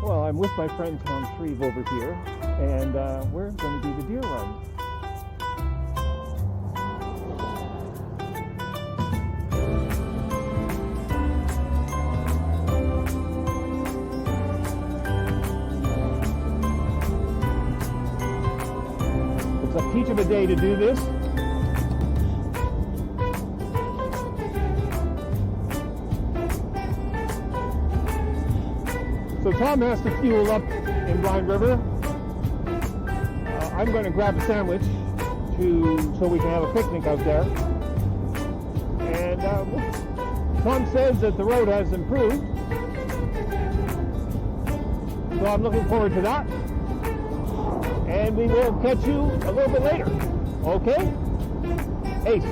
Well, I'm with my friend Tom Shreve over here, and we're going to do the deer run. It's a peach of a day to do this. So Tom has to fuel up in Blind River. I'm going to grab a sandwich so we can have a picnic out there. And Tom says that the road has improved. So I'm looking forward to that. And we will catch you a little bit later. Okay? Ace.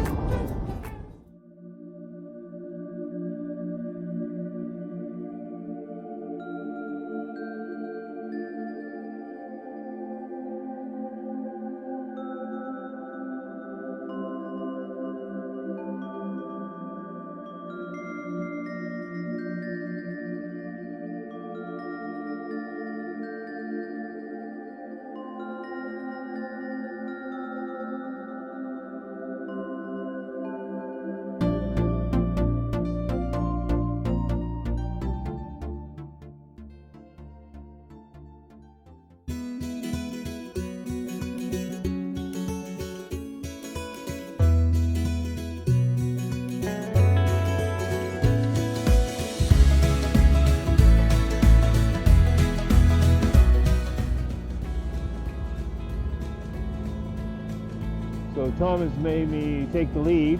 So Tom has made me take the lead.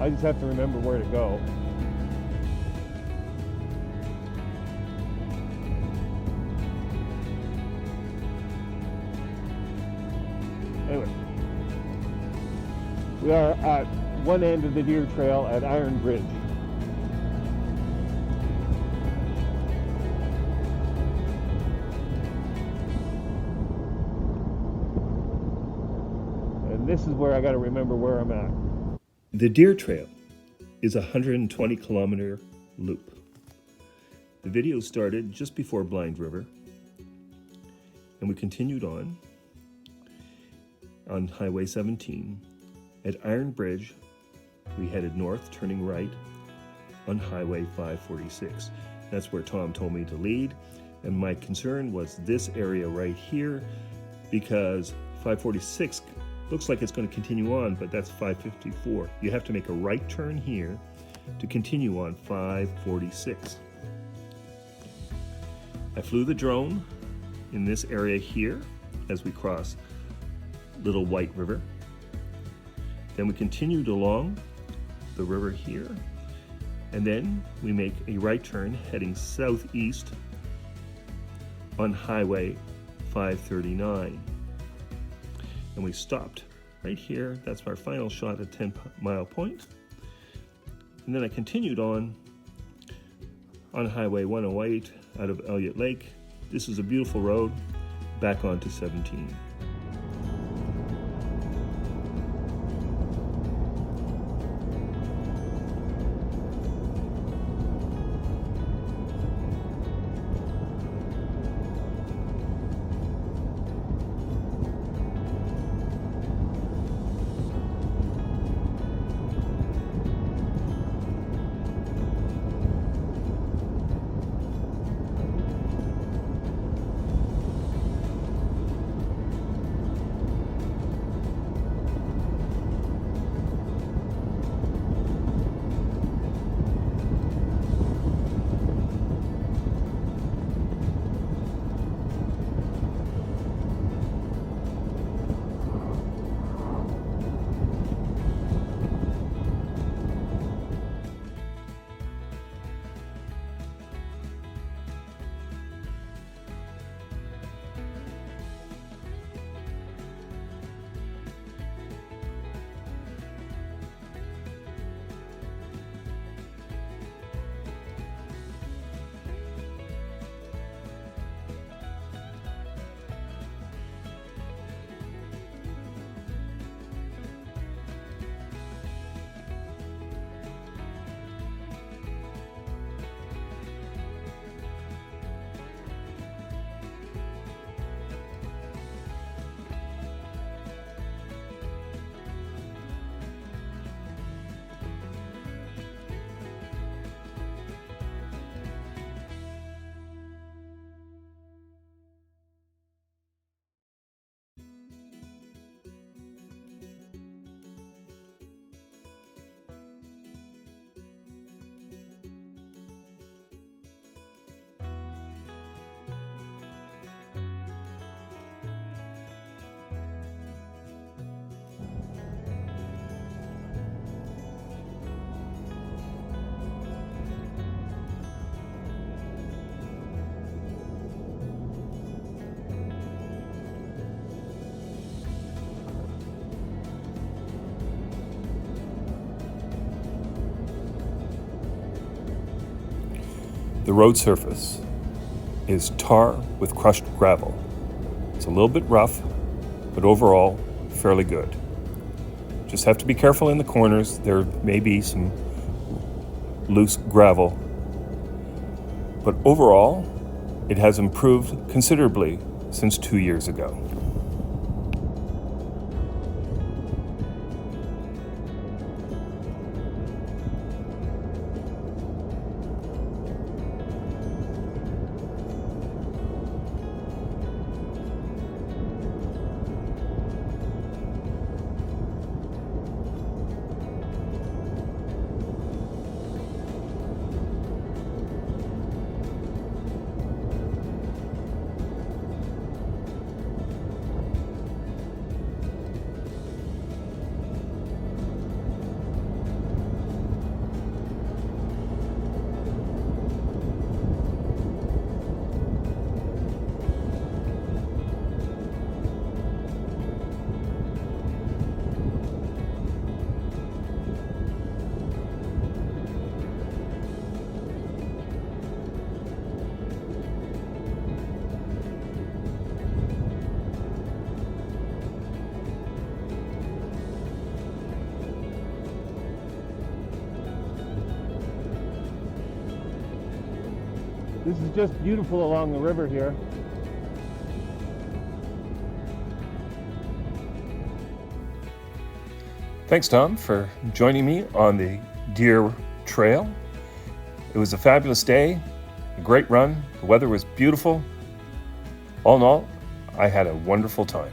I just have to remember where to go. Anyway, we are at one end of the Deer Trail at Iron Bridge. This is where I got to remember where I'm at. The Deer Trail is a 120-kilometer loop. The video started just before Blind River, and we continued on Highway 17. At Iron Bridge, we headed north, turning right on Highway 546. That's where Tom told me to lead, and my concern was this area right here, because 546 looks like it's going to continue on, but that's 554. You have to make a right turn here to continue on 546. I flew the drone in this area here as we cross Little White River. Then we continued along the river here, and then we make a right turn heading southeast on Highway 539. And we stopped right here. That's our final shot at 10 Mile Point. And then I continued on Highway 108 out of Elliot Lake. This is a beautiful road back onto 17. The road surface is tar with crushed gravel. It's a little bit rough, but overall fairly good. Just have to be careful in the corners. There may be some loose gravel, but overall it has improved considerably since 2 years ago. This is just beautiful along the river here. Thanks, Tom, for joining me on the Deer Trail. It was a fabulous day, a great run. The weather was beautiful. All in all, I had a wonderful time.